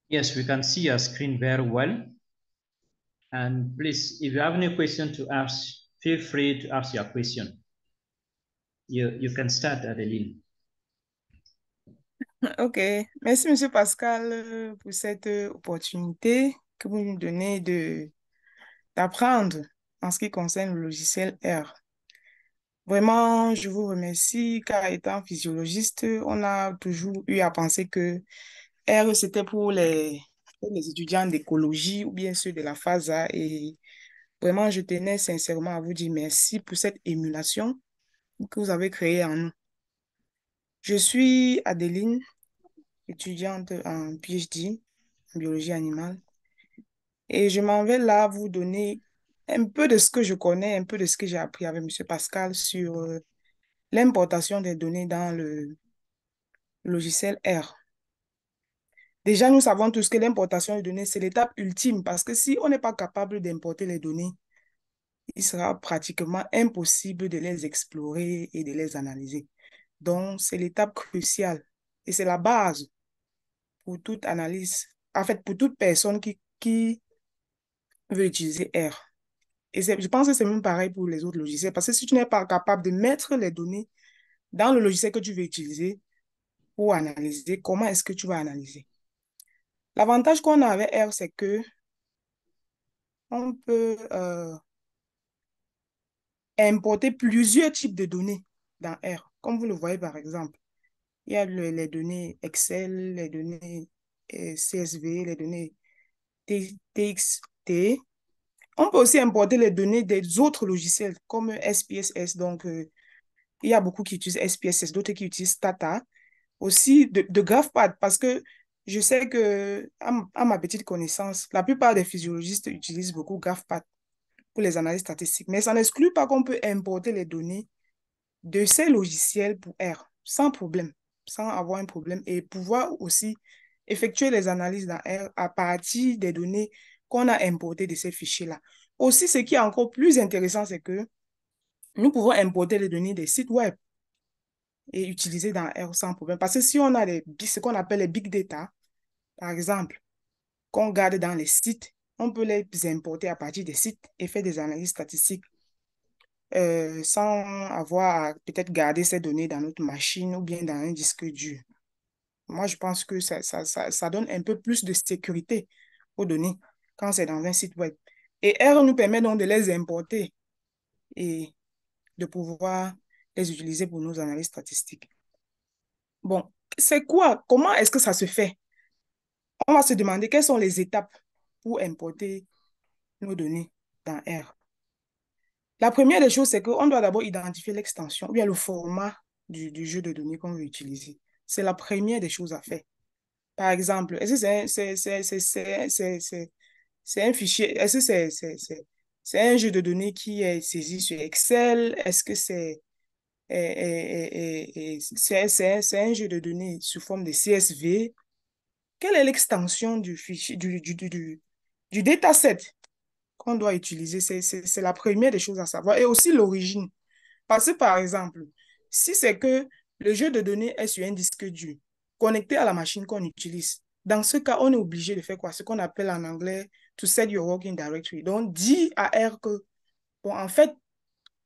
Yes, we can see your screen very well. And please, if you have any question to ask, feel free to ask your question. You can start, Adeline. Ok, merci Monsieur Pascal pour cette opportunité que vous nous donnez d'apprendre en ce qui concerne le logiciel R. Vraiment, je vous remercie car étant physiologiste, on a toujours eu à penser que R, c'était pour les étudiants d'écologie ou bien ceux de la FASA. Et vraiment, je tenais sincèrement à vous dire merci pour cette émulation que vous avez créée en nous. Je suis Adeline, étudiante en PhD en biologie animale. Et je m'en vais là vous donner un peu de ce que je connais, un peu de ce que j'ai appris avec M. Pascal sur l'importation des données dans le logiciel R. Déjà, nous savons tous que l'importation des données, c'est l'étape ultime parce que si on n'est pas capable d'importer les données, il sera pratiquement impossible de les explorer et de les analyser. Donc, c'est l'étape cruciale et c'est la base pour toute analyse, en fait, pour toute personne qui veut utiliser R. Et je pense que c'est même pareil pour les autres logiciels parce que si tu n'es pas capable de mettre les données dans le logiciel que tu veux utiliser pour analyser, comment est-ce que tu vas analyser? L'avantage qu'on a avec R, c'est que on peut importer plusieurs types de données dans R. Comme vous le voyez par exemple, il y a les données Excel, les données CSV, les données TXT. On peut aussi importer les données des autres logiciels comme SPSS. Donc, il y a beaucoup qui utilisent SPSS, d'autres qui utilisent Stata. Aussi de GraphPad parce que je sais que, à ma petite connaissance, la plupart des physiologistes utilisent beaucoup GraphPad pour les analyses statistiques. Mais ça n'exclut pas qu'on peut importer les données de ces logiciels pour R sans problème, sans avoir un problème et pouvoir aussi effectuer les analyses dans R à partir des données qu'on a importées de ces fichiers-là. Aussi, ce qui est encore plus intéressant, c'est que nous pouvons importer les données des sites web et utiliser dans R sans problème. Parce que si on a ce qu'on appelle les big data, par exemple, qu'on garde dans les sites, on peut les importer à partir des sites et faire des analyses statistiques sans avoir à peut-être garder ces données dans notre machine ou bien dans un disque dur. Moi, je pense que ça donne un peu plus de sécurité aux données quand c'est dans un site web. Et R nous permet donc de les importer et de pouvoir les utiliser pour nos analyses statistiques. Bon, c'est quoi? Comment est-ce que ça se fait? On va se demander quelles sont les étapes pour importer nos données dans R. La première des choses, c'est qu'on doit d'abord identifier l'extension ou bien le format du jeu de données qu'on veut utiliser. C'est la première des choses à faire. Par exemple, est-ce que c'est un fichier, est-ce que c'est un jeu de données qui est saisi sur Excel? Est-ce que c'est un jeu de données sous forme de CSV? Quelle est l'extension du fichier, du dataset qu'on doit utiliser? C'est la première des choses à savoir. Et aussi l'origine. Parce que, par exemple, si c'est que le jeu de données est sur un disque dur, connecté à la machine qu'on utilise, dans ce cas, on est obligé de faire quoi? Ce qu'on appelle en anglais to set your working directory. Donc, dis à R que, bon, en fait,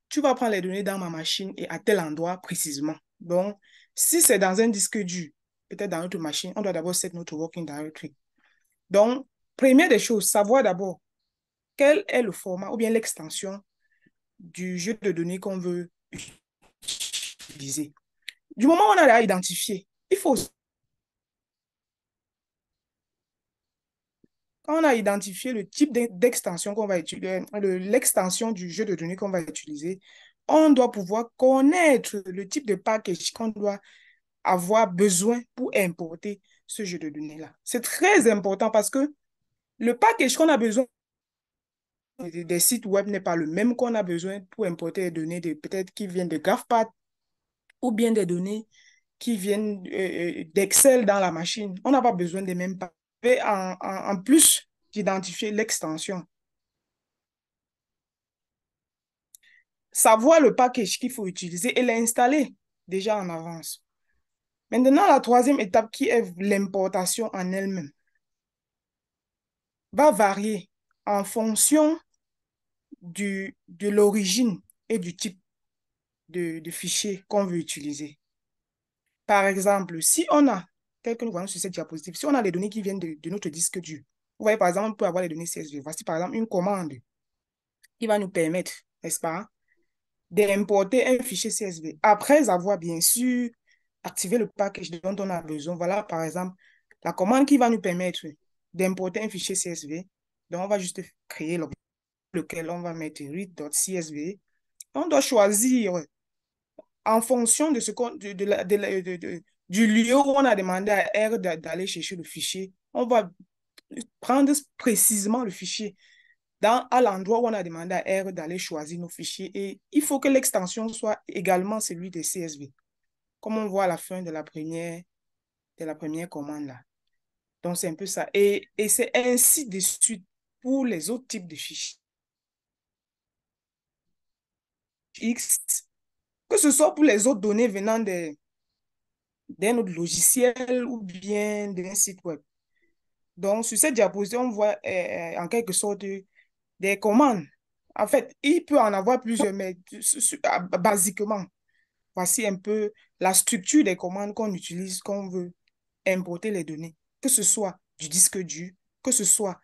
tu vas prendre les données dans ma machine et à tel endroit précisément. Donc, si c'est dans un disque dur, peut-être dans notre machine, on doit d'abord set notre working directory. Donc, première des choses, savoir d'abord quel est le format ou bien l'extension du jeu de données qu'on veut utiliser. Du moment où on a identifié, il faut, quand on a identifié le type d'extension qu'on va utiliser, l'extension du jeu de données qu'on va utiliser, on doit pouvoir connaître le type de package qu'on doit avoir besoin pour importer ce jeu de données-là. C'est très important parce que le package qu'on a besoin des sites web n'est pas le même qu'on a besoin pour importer des données peut-être qui viennent de GraphPad ou bien des données qui viennent d'Excel dans la machine. On n'a pas besoin des mêmes paquets. Et en plus d'identifier l'extension, savoir le package qu'il faut utiliser et l'installer déjà en avance. Maintenant, la troisième étape qui est l'importation en elle-même va varier en fonction de l'origine et du type de fichier qu'on veut utiliser. Par exemple, si on a, tel que nous voyons sur cette diapositive, si on a les données qui viennent de notre disque dur, vous voyez, par exemple, on peut avoir les données CSV. Voici, par exemple, une commande qui va nous permettre, n'est-ce pas, d'importer un fichier CSV. Après avoir, bien sûr, activé le package dont on a besoin. Voilà, par exemple, la commande qui va nous permettre d'importer un fichier CSV. Donc, on va juste créer l'objet lequel on va mettre read.csv. On doit choisir en fonction de ce du lieu où on a demandé à R d'aller chercher le fichier. On va prendre précisément le fichier à l'endroit où on a demandé à R d'aller choisir nos fichiers. Et il faut que l'extension soit également celui de CSV, comme on voit à la fin de la première commande là. Donc, c'est un peu ça. Et c'est ainsi de suite pour les autres types de fichiers X, que ce soit pour les autres données venant d'un autre logiciel ou bien d'un site web. Donc, sur cette diapositive, on voit en quelque sorte des commandes. En fait, il peut en avoir plusieurs, mais basiquement, voici un peu la structure des commandes qu'on utilise quand on veut importer les données, que ce soit du disque dur, que ce soit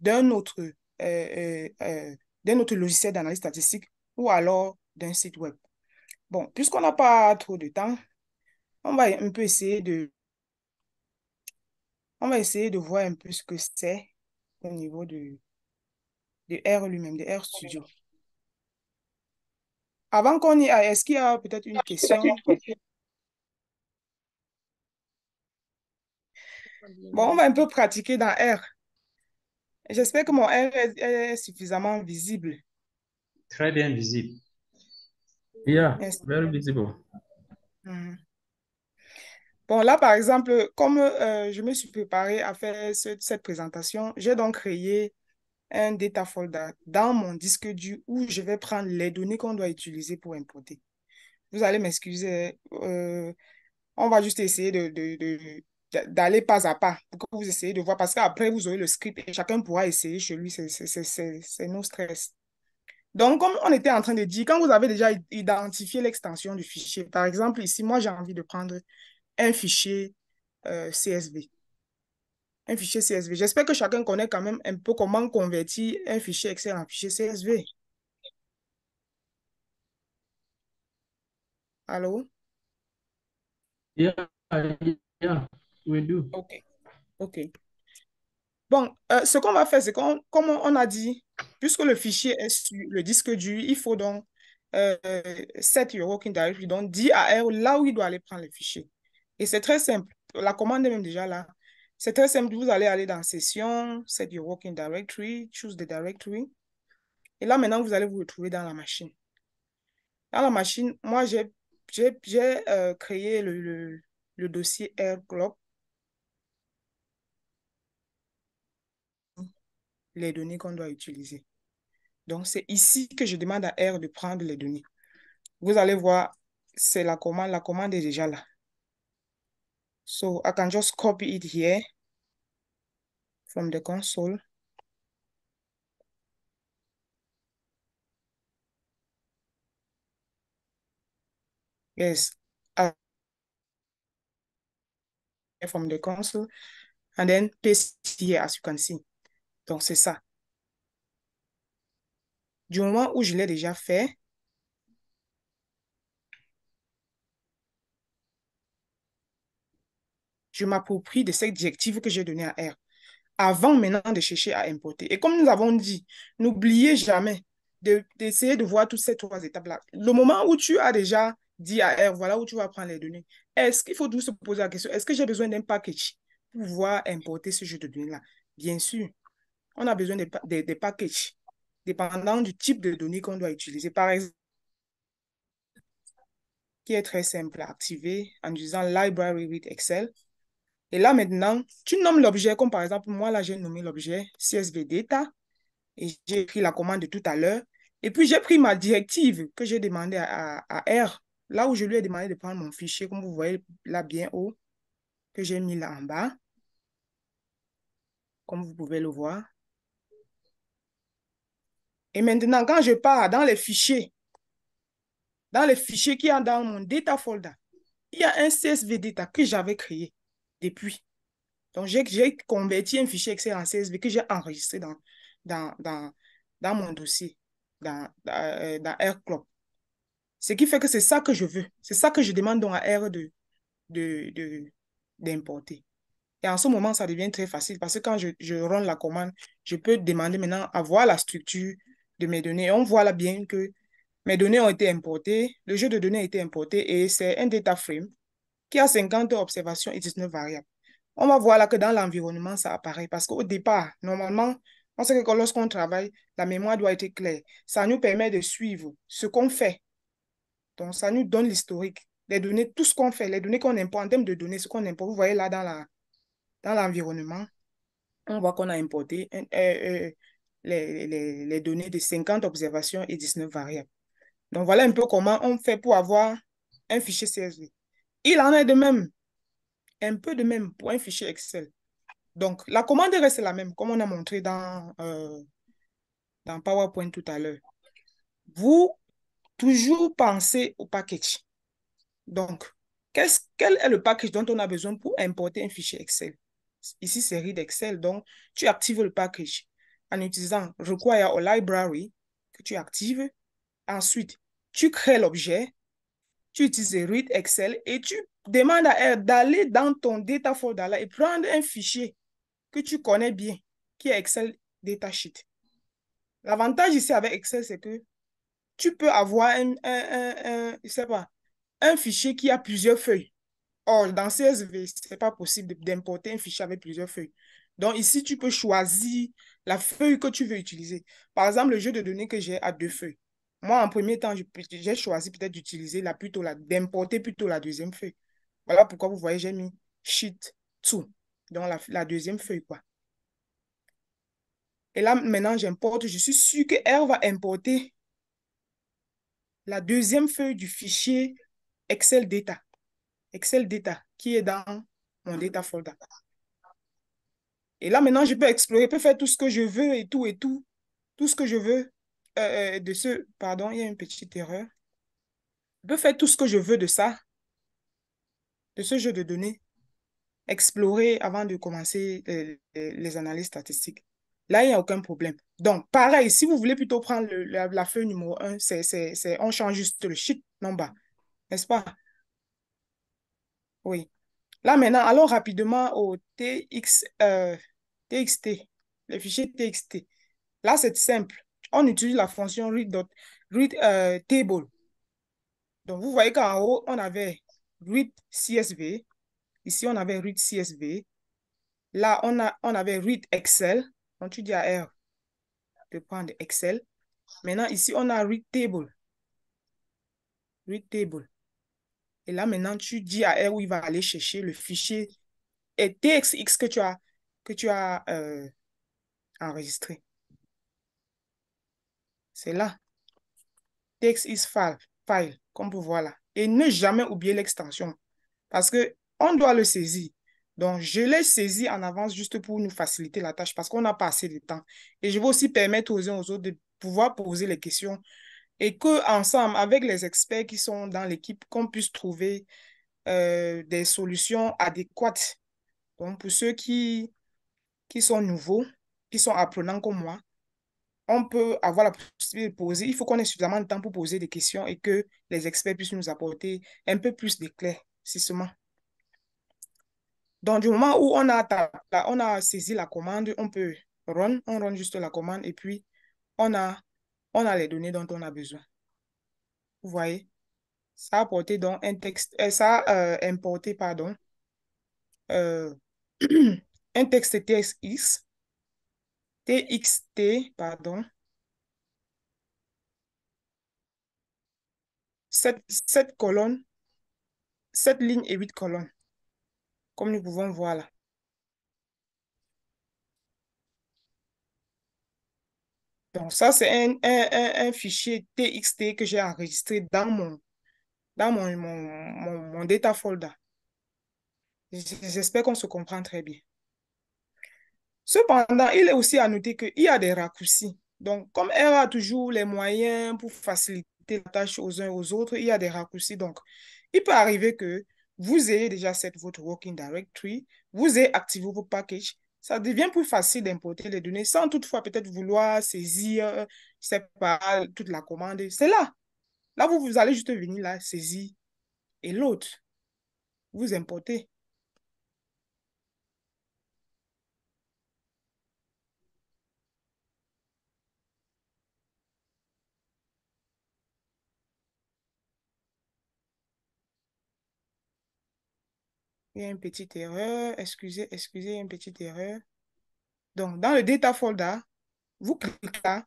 d'un autre, d'un autre logiciel d'analyse statistique ou alors d'un site web. Bon, puisqu'on n'a pas trop de temps, on va un peu essayer de voir un peu ce que c'est au niveau de R lui-même, de R Studio. Avant qu'on y aille, est-ce qu'il y a peut-être une question? Bon, on va un peu pratiquer dans R. J'espère que mon R est suffisamment visible. Très bien visible. Yeah, Merci. very visible. Mhm. Bon, là, par exemple, comme je me suis préparée à faire cette présentation, j'ai donc créé un data folder dans mon disque dur où je vais prendre les données qu'on doit utiliser pour importer. Vous allez m'excuser, on va juste essayer d'aller pas à pas pour que vous essayez de voir, parce qu'après, vous aurez le script et chacun pourra essayer chez lui, c'est nos stress. Donc, comme on était en train de dire, quand vous avez déjà identifié l'extension du fichier, par exemple, ici, moi, j'ai envie de prendre un fichier CSV. Un fichier CSV. J'espère que chacun connaît quand même un peu comment convertir un fichier Excel en fichier CSV. Allô? Yeah, yeah, we do. OK. OK. Bon, ce qu'on va faire, c'est comme on a dit, puisque le fichier est sur le disque dur, il faut donc set your working directory, donc dire à R là où il doit aller prendre le fichier. Et c'est très simple. La commande est même déjà là. C'est très simple. Vous allez aller dans Session, set your working directory, choose the directory. Et là, maintenant, vous allez vous retrouver dans la machine. Dans la machine, moi, j'ai créé le dossier R globe, les données qu'on doit utiliser. Donc, c'est ici que je demande à R de prendre les données. Vous allez voir, c'est la commande. La commande est déjà là. So, I can just copy it here from the console. Yes, from the console. And then paste here, as you can see. Donc, c'est ça. Du moment où je l'ai déjà fait, je m'approprie de cette directive que j'ai donnée à R, avant maintenant de chercher à importer. Et comme nous avons dit, n'oubliez jamais d'essayer de voir toutes ces trois étapes-là. Le moment où tu as déjà dit à R, voilà où tu vas prendre les données, est-ce qu'il faut toujours se poser la question, est-ce que j'ai besoin d'un package pour pouvoir importer ce jeu de données-là? Bien sûr, on a besoin des packages, dépendant du type de données qu'on doit utiliser. Par exemple, qui est très simple à activer en disant Library with Excel. Et là, maintenant, tu nommes l'objet, comme par exemple, moi, là, j'ai nommé l'objet CSV Data et j'ai pris la commande de tout à l'heure. Et puis, j'ai pris ma directive que j'ai demandé à R. là où je lui ai demandé de prendre mon fichier, comme vous voyez là bien haut, que j'ai mis là en bas, comme vous pouvez le voir. Et maintenant, quand je pars dans les fichiers qu'il y a dans mon data folder, il y a un CSV data que j'avais créé depuis. Donc, j'ai converti un fichier Excel en CSV que j'ai enregistré dans, dans, dans mon dossier, dans AirCloud. Ce qui fait que c'est ça que je veux. C'est ça que je demande donc à R d'importer. Et en ce moment, ça devient très facile parce que quand je run la commande, je peux demander maintenant à voir la structure de mes données. Et on voit là bien que mes données ont été importées, le jeu de données a été importé et c'est un data frame qui a 50 observations et 19 variables. On va voir là que dans l'environnement, ça apparaît parce qu'au départ, normalement, on sait que lorsqu'on travaille, la mémoire doit être claire. Ça nous permet de suivre ce qu'on fait. Donc, ça nous donne l'historique, les données, tout ce qu'on fait, les données qu'on importe, en termes de données, ce qu'on importe. Vous voyez là dans l'environnement, on voit qu'on a importé les données de 50 observations et 19 variables. Donc, voilà un peu comment on fait pour avoir un fichier CSV. Il en est de même, un peu de même pour un fichier Excel. Donc, la commande reste la même, comme on a montré dans PowerPoint tout à l'heure. Vous, toujours pensez au package. Donc, quel est le package dont on a besoin pour importer un fichier Excel? Ici, c'est Read Excel. Donc, tu actives le package en utilisant Require au library que tu actives. Ensuite, tu crées l'objet, tu utilises Read Excel et tu demandes à R d'aller dans ton data folder là et prendre un fichier que tu connais bien, qui est Excel Datasheet. L'avantage ici avec Excel, c'est que tu peux avoir je sais pas, un fichier qui a plusieurs feuilles. Or, dans CSV, ce n'est pas possible d'importer un fichier avec plusieurs feuilles. Donc, ici, tu peux choisir la feuille que tu veux utiliser. Par exemple, le jeu de données que j'ai a deux feuilles. Moi, en premier temps, j'ai choisi peut-être d'utiliser d'importer plutôt la deuxième feuille. Voilà pourquoi vous voyez, j'ai mis Sheet 2, donc la deuxième feuille, quoi. Et là, maintenant, j'importe. Je suis sûr que R va importer la deuxième feuille du fichier Excel Data. Excel Data, qui est dans mon data folder. Et là, maintenant, je peux explorer, je peux faire tout ce que je veux tout ce que je veux pardon, il y a une petite erreur. Je peux faire tout ce que je veux de ça, de ce jeu de données, explorer avant de commencer les analyses statistiques. Là, il n'y a aucun problème. Donc, pareil, si vous voulez plutôt prendre la feuille numéro 1, on change juste le sheet number, n'est-ce pas? Oui. Là, maintenant, allons rapidement au TXT, les fichiers TXT. Là, c'est simple. On utilise la fonction read table. Donc, vous voyez qu'en haut, on avait read CSV. Ici, on avait read CSV. Là, on avait read Excel. Donc, tu dis à R de prendre Excel. Maintenant, ici, on a read table. Read table. Et là, maintenant, tu dis à R où il va aller chercher le fichier et TXX que tu as enregistré. C'est là. TXX file, comme vous voyez là. Et ne jamais oublier l'extension parce qu'on doit le saisir. Donc, je l'ai saisi en avance juste pour nous faciliter la tâche parce qu'on n'a pas assez de temps. Et je vais aussi permettre aux uns aux autres de pouvoir poser les questions et qu'ensemble, avec les experts qui sont dans l'équipe, qu'on puisse trouver des solutions adéquates. Donc, pour ceux qui sont nouveaux, qui sont apprenants comme moi, on peut avoir la possibilité de poser. Il faut qu'on ait suffisamment de temps pour poser des questions et que les experts puissent nous apporter un peu plus d'éclaircissement. Donc, du moment où on a saisi la commande, on peut on run juste la commande et puis on a, on a les données dont on a besoin. Vous voyez? Ça a apporté donc un texte, ça a importé, pardon, euh, un texte TXT, pardon, 7 colonnes, 7 lignes et 8 colonnes, comme nous pouvons voir là. Donc, ça, c'est un fichier TXT que j'ai enregistré dans mon data folder. J'espère qu'on se comprend très bien. Cependant, il est aussi à noter qu'il y a des raccourcis. Donc, comme R a toujours les moyens pour faciliter la tâche aux uns aux autres, il y a des raccourcis. Donc, il peut arriver que vous ayez déjà set votre working directory, vous ayez activé vos packages. Ça devient plus facile d'importer les données sans toutefois peut-être vouloir saisir, je sais pas, toute la commande. C'est là. Là, vous allez juste venir là, saisir. Et l'autre, vous importez. Il y a une petite erreur. Excusez, il y a une petite erreur. Donc, dans le data folder, vous cliquez là.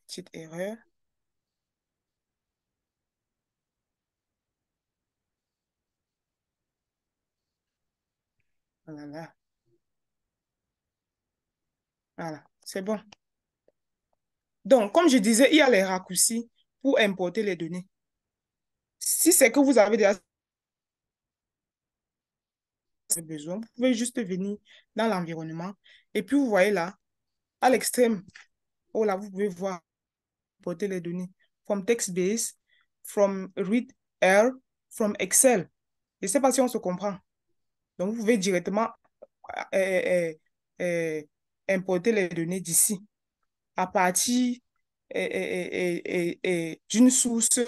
Petite erreur. Voilà. Voilà, c'est bon. Donc, comme je disais, il y a les raccourcis pour importer les données. Si c'est que vous avez déjà besoin, vous pouvez juste venir dans l'environnement. Et puis, vous voyez là, à l'extrême, oh là, vous pouvez voir importer les données. From text-based, from read-R, from Excel. Je ne sais pas si on se comprend. Donc, vous pouvez directement euh, euh, euh, importer les données d'ici à partir d'une source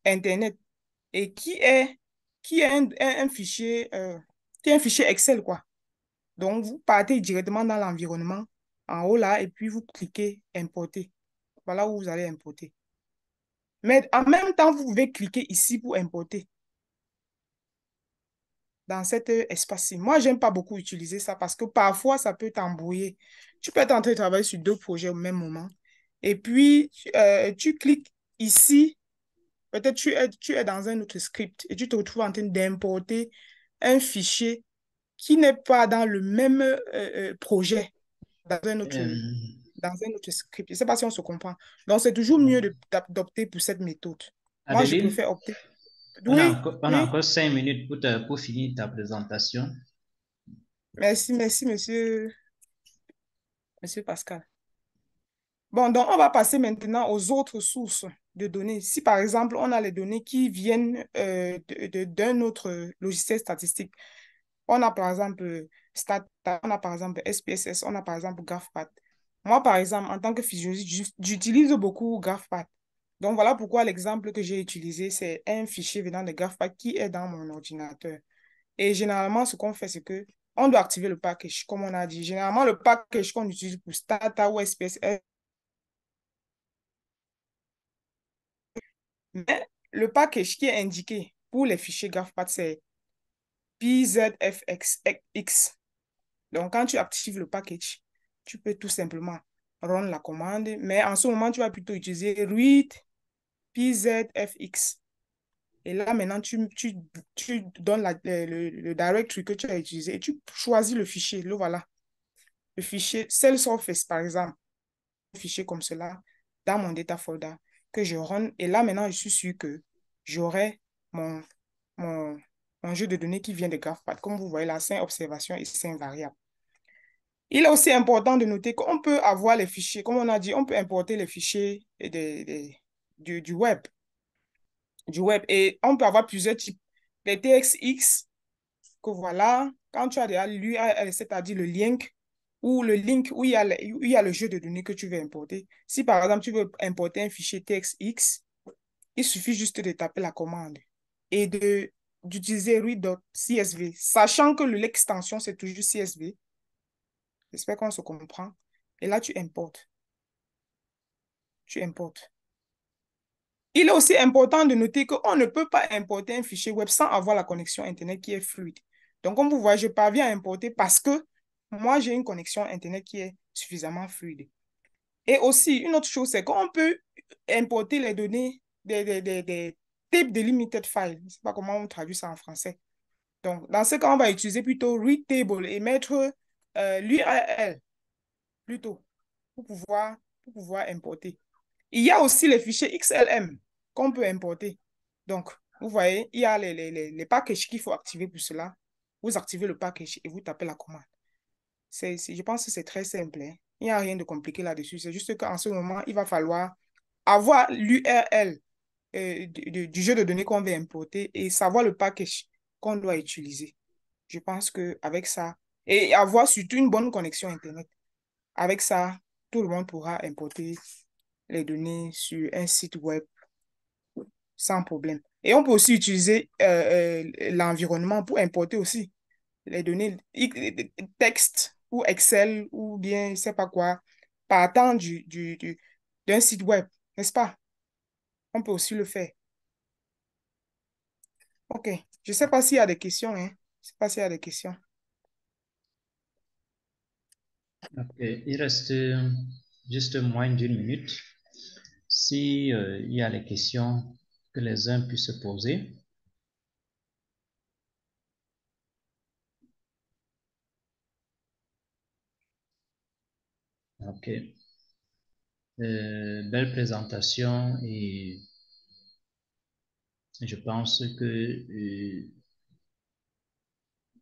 Internet et qui est un fichier, qui est un fichier Excel, quoi. Donc, vous partez directement dans l'environnement en haut là et puis vous cliquez importer. Voilà où vous allez importer. Mais en même temps, vous pouvez cliquer ici pour importer dans cet espace-ci. Moi, j'aime pas beaucoup utiliser ça parce que parfois, ça peut t'embrouiller. Tu peux être en train de travailler sur deux projets au même moment. Et puis, tu cliques ici. Peut-être tu es dans un autre script et tu te retrouves en train d'importer un fichier qui n'est pas dans le même projet, dans Euh, dans un autre script. Je ne sais pas si on se comprend. Donc, c'est toujours mieux d'opter pour cette méthode. Moi, je Adeline, préfère opter. Oui, on a oui. encore 5 minutes pour finir ta présentation. Merci, merci, monsieur Pascal. Bon, donc on va passer maintenant aux autres sources de données. Si par exemple, on a les données qui viennent d'un autre logiciel statistique, on a par exemple Stata, on a par exemple SPSS, on a par exemple GraphPath. Moi, par exemple, en tant que physiologiste, j'utilise beaucoup GraphPath. Donc voilà pourquoi l'exemple que j'ai utilisé, c'est un fichier venant de GraphPath qui est dans mon ordinateur. Et généralement, ce qu'on fait, c'est que on doit activer le package, comme on a dit. Généralement, le package qu'on utilise pour Stata ou SPSS, mais le package qui est indiqué pour les fichiers GraphPath, c'est PZFX. Donc, quand tu actives le package, tu peux tout simplement run la commande, mais en ce moment, tu vas plutôt utiliser read PZFX. Et là, maintenant, tu donnes le directory que tu as utilisé et tu choisis le fichier. Le voilà. Le fichier Salesforce, par exemple. Un fichier comme cela dans mon data folder que je run. Et là, maintenant, je suis sûr que j'aurai mon, mon, mon jeu de données qui vient de GraphPath. Comme vous voyez là, 5 observations et 5 variables. Il est aussi important de noter qu'on peut avoir les fichiers, comme on a dit, on peut importer les fichiers du web. Et on peut avoir plusieurs types. Les TXX, que voilà, quand tu as déjà l'URL, c'est-à-dire le link, ou le link où où il y a le jeu de données que tu veux importer. Si par exemple, tu veux importer un fichier TXX, il suffit juste de taper la commande et d'utiliser read.csv, sachant que l'extension, c'est toujours CSV. J'espère qu'on se comprend. Et là, tu importes. Tu importes. Il est aussi important de noter qu'on ne peut pas importer un fichier web sans avoir la connexion Internet qui est fluide. Donc, comme vous voyez, je parviens à importer parce que moi, j'ai une connexion Internet qui est suffisamment fluide. Et aussi, une autre chose, c'est qu'on peut importer les données des types de limited files. Je ne sais pas comment on traduit ça en français. Donc, dans ce cas, on va utiliser plutôt read table et mettre l'URL plutôt pour pouvoir importer. Il y a aussi les fichiers XLM qu'on peut importer. Donc, vous voyez, il y a les packages qu'il faut activer pour cela. Vous activez le package et vous tapez la commande. Je pense que c'est très simple, hein. Il n'y a rien de compliqué là-dessus. C'est juste qu'en ce moment, il va falloir avoir l'URL du jeu de données qu'on veut importer et savoir le package qu'on doit utiliser. Je pense qu'avec ça, et avoir surtout une bonne connexion Internet, avec ça, tout le monde pourra importer les données sur un site web sans problème. Et on peut aussi utiliser l'environnement pour importer aussi les données texte ou Excel ou bien je ne sais pas quoi, partant d'un site web, n'est-ce pas? On peut aussi le faire. OK. Je ne sais pas s'il y a des questions, hein. Je ne sais pas s'il y a des questions. Ok, il reste juste moins d'une minute. Si il y a des questions que les uns puissent se poser. Ok. Belle présentation et je pense que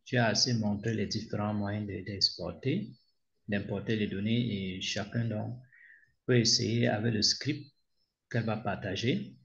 tu as assez montré les différents moyens d'exporter, d'importer les données et chacun donc peut essayer avec le script qu'elle va partager